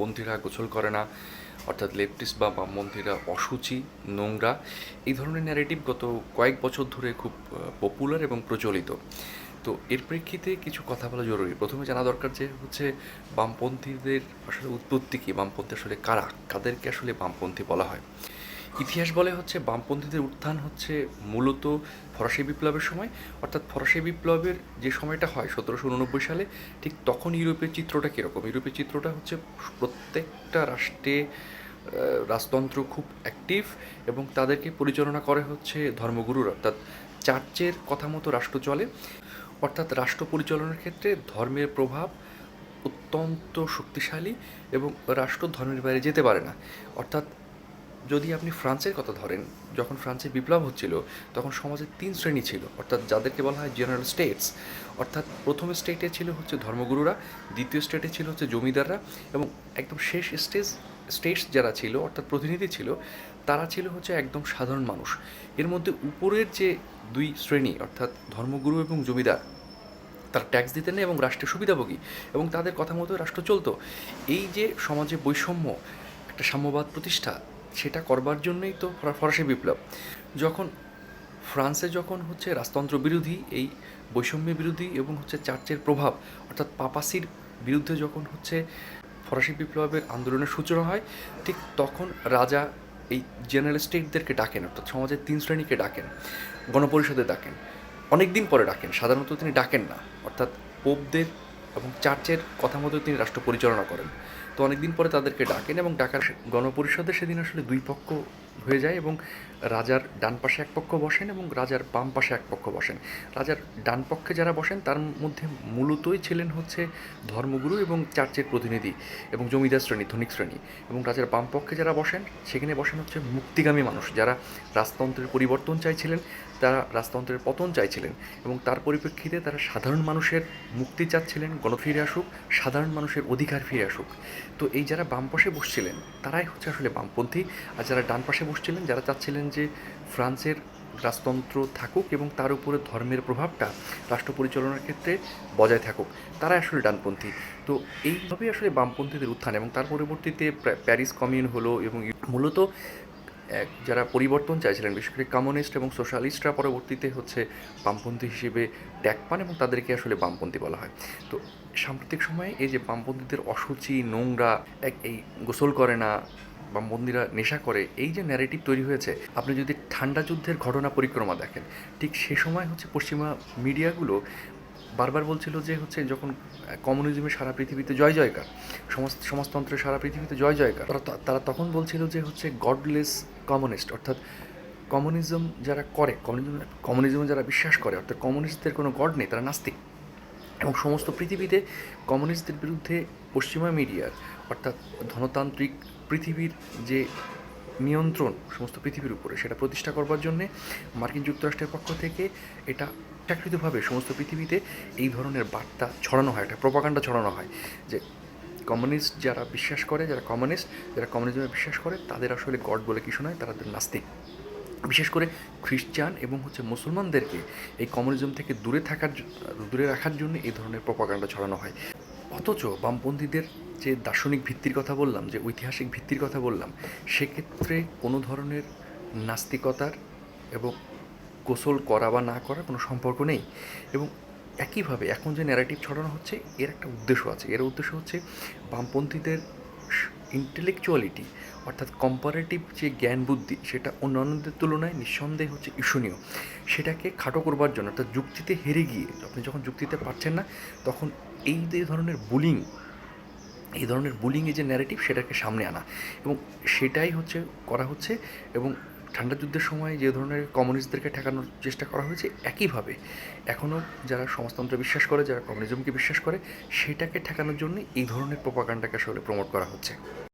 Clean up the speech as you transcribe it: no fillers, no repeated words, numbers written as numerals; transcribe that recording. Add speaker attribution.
Speaker 1: বামপন্থীরা গোসল করে না, অর্থাৎ লেফটিস্ট বা বামপন্থীরা অশুচি, নোংরা, এই ধরনের ন্যারেটিভ গত কয়েক বছর ধরে খুব পপুলার এবং প্রচলিত। তো এর প্রেক্ষিতে কিছু কথা বলা জরুরি। প্রথমে জানা দরকার যে হচ্ছে বামপন্থীদের আসলে উৎপত্তি কী, বামপন্থী আসলে কারা, কাদেরকে আসলে বামপন্থী বলা হয়। ইতিহাস বলে হচ্ছে বামপন্থীদের উত্থান হচ্ছে মূলত ফরাসি বিপ্লবের সময়, অর্থাৎ ফরাসি বিপ্লবের যে সময়টা হয় 1789 সালে, ঠিক তখন ইউরোপের চিত্রটা কীরকম। ইউরোপের চিত্রটা হচ্ছে প্রত্যেকটা রাষ্ট্রে রাজতন্ত্র খুব অ্যাক্টিভ এবং তাদেরকে পরিচালনা করে হচ্ছে ধর্মগুরুরা, অর্থাৎ চার্চের কথা মতো রাষ্ট্র চলে। অর্থাৎ রাষ্ট্র পরিচালনার ক্ষেত্রে ধর্মের প্রভাব অত্যন্ত শক্তিশালী এবং রাষ্ট্র ধর্মের বাইরে যেতে পারে না। অর্থাৎ যদি আপনি ফ্রান্সের কথা ধরেন, যখন ফ্রান্সের বিপ্লব হচ্ছিল তখন সমাজের 3 শ্রেণী ছিল, অর্থাৎ যাদেরকে বলা হয় জেনারেল স্টেটস। অর্থাৎ প্রথম স্টেটে ছিল হচ্ছে ধর্মগুরুরা, দ্বিতীয় স্টেটে ছিল হচ্ছে জমিদাররা, এবং একদম শেষ স্টেটস যারা ছিল অর্থাৎ প্রতিনিধি ছিল, তারা ছিল হচ্ছে একদম সাধারণ মানুষ। এর মধ্যে উপরের যে 2 শ্রেণী অর্থাৎ ধর্মগুরু এবং জমিদার, তারা ট্যাক্স দিতেন না এবং রাষ্ট্রের সুবিধাভোগী, এবং তাদের কথা মতো রাষ্ট্র চলতো। এই যে সমাজে বৈষম্য, একটা সাম্যবাদ প্রতিষ্ঠা, সেটা করবার জন্যই তো ফরাসি বিপ্লব। যখন ফ্রান্সে যখন হচ্ছে রাজতন্ত্র বিরোধী, এই বৈষম্য বিরোধী এবং হচ্ছে চার্চের প্রভাব অর্থাৎ পাপাসির বিরুদ্ধে যখন হচ্ছে ফরাসি বিপ্লবের আন্দোলনের সূচনা হয়, ঠিক তখন রাজা এই জেনারেল স্টেটদেরকে ডাকেন, অর্থাৎ সমাজের 3 শ্রেণীকে ডাকেন, গণপরিষদে ডাকেন। অনেক দিন পরে ডাকেন, সাধারণত তিনি ডাকেন না, অর্থাৎ পোপদের এবং চার্চের কথা মতো তিনি রাষ্ট্র পরিচালনা করেন। তো অনেক দিন পরে তাদেরকে ডাকেন এবং ডাকার গণপরিষদে সেদিন আসলে 2 পক্ষ হয়ে যায় এবং রাজার ডান পাশে এক পক্ষ বসেন এবং রাজার বাম পাশে এক পক্ষ বসেন। রাজার ডান পক্ষে যারা বসেন তার মধ্যে মূলতই ছিলেন হচ্ছে ধর্মগুরু এবং চার্চের প্রতিনিধি এবং জমিদার শ্রেণী, ধনিক শ্রেণী। এবং রাজার বাম পক্ষে যারা বসেন, সেখানে বসেন হচ্ছে মুক্তিগামী মানুষ, যারা রাজতন্ত্রের পরিবর্তন চাইছিলেন, তারা রাজতন্ত্রের পতন চাইছিলেন এবং তার পরিপ্রেক্ষিতে তারা সাধারণ মানুষের মুক্তি চাচ্ছিলেন, ফিরে আসুক, সাধারণ মানুষের অধিকার ফিরে আসুক। তো এই যারা বাম পাশে বসছিলেন তারাই হচ্ছে আসলে বামপন্থী, আর যারা ডান পাশে বসছিলেন, যারা চাচ্ছিলেন যে ফ্রান্সের রাজতন্ত্র থাকুক এবং তার উপরে ধর্মের প্রভাবটা রাষ্ট্র পরিচালনার ক্ষেত্রে বজায় থাকুক, তারা আসলে ডানপন্থী। তো এইভাবেই আসলে বামপন্থীদের উত্থান, এবং তার পরবর্তীতে প্যারিস কমিউন হলো এবং মূলত যারা পরিবর্তন চাইছিলেন, বিশেষ করে কমিউনিস্ট এবং সোশ্যালিস্টরা পরবর্তীতে হচ্ছে বামপন্থী হিসেবে ট্যাগ পান এবং তাদেরকে আসলে বামপন্থী বলা হয়। তো সাম্প্রতিক সময়ে এই যে বামপন্থীদের অশুচি, নোংরা, এই গোসল করে না, বামপন্থীরা নেশা করে, এই যে ন্যারেটিভ তৈরি হয়েছে, আপনি যদি ঠান্ডা যুদ্ধের ঘটনা পরিক্রমা দেখেন, ঠিক সে সময় হচ্ছে পশ্চিমা মিডিয়াগুলো বারবার বলছিল যে হচ্ছে যখন কমিউনিজমের সারা পৃথিবীতে জয় জয়কার, সমাজতন্ত্রের সারা পৃথিবীতে জয় জয়কার, তারা তখন বলছিল যে হচ্ছে গডলেস কমিউনিস্ট, অর্থাৎ কমিউনিজম যারা করে, কমিউনিজমে যারা বিশ্বাস করে, অর্থাৎ কমিউনিস্টদের কোনো গড নেই, তারা নাস্তিক। এবং সমস্ত পৃথিবীতে কমিউনিস্টদের বিরুদ্ধে পশ্চিমা মিডিয়ার, অর্থাৎ ধনতান্ত্রিক পৃথিবীর যে নিয়ন্ত্রণ সমস্ত পৃথিবীর উপরে, সেটা প্রতিষ্ঠা করবার জন্যে মার্কিন যুক্তরাষ্ট্রের পক্ষ থেকে এটা ইচ্ছাকৃতভাবে সমস্ত পৃথিবীতে এই ধরনের বার্তা ছড়ানো হয়, একটা প্রপাগান্ডা ছড়ানো হয় যে কমিউনিস্ট যারা বিশ্বাস করে, যারা কমিউনিজমে বিশ্বাস করে, তাদের আসলে গড বলে কিছু নয়, তারা নাস্তিক। বিশেষ করে খ্রিস্টান এবং হচ্ছে মুসলমানদেরকে এই কমিউনিজম থেকে দূরে রাখার জন্য এই ধরনের প্রপাগান্ডা ছড়ানো হয়। অথচ বামপন্থীদের যে দার্শনিক ভিত্তির কথা বললাম, যে ঐতিহাসিক ভিত্তির কথা বললাম, সেক্ষেত্রে কোনো ধরনের নাস্তিকতার এবং গোসল করা বা না করার কোনো সম্পর্ক নেই। এবং একইভাবে এখন যে ন্যারেটিভ ছড়ানো হচ্ছে, এর একটা উদ্দেশ্য আছে। এর উদ্দেশ্য হচ্ছে বামপন্থীদের ইন্টেলেকচুয়ালিটি, অর্থাৎ কম্পারেটিভ যে জ্ঞান বুদ্ধি, সেটা অন্যান্যদের তুলনায় নিঃসন্দেহে হচ্ছে ঈর্ষণীয়, সেটাকে খাটো করবার জন্য, অর্থাৎ যুক্তিতে হেরে গিয়ে, আপনি যখন যুক্তিতে পারছেন না, তখন এই ধরনের বুলিংয়ে যে ন্যারেটিভ, সেটাকে সামনে আনা, এবং সেটাই হচ্ছে করা হচ্ছে। এবং ঠান্ডা যুদ্ধের সময় যে ধরনের কমিউনিস্টদেরকে ঠেকানোর চেষ্টা করা হয়েছে, একইভাবে এখনও যারা সমাজতন্ত্রে বিশ্বাস করে, যারা কমিউনিজমকে বিশ্বাস করে, সেটাকে ঠেকানোর জন্য এই ধরনের প্রপাগান্ডাকে আসলে প্রমোট করা হচ্ছে।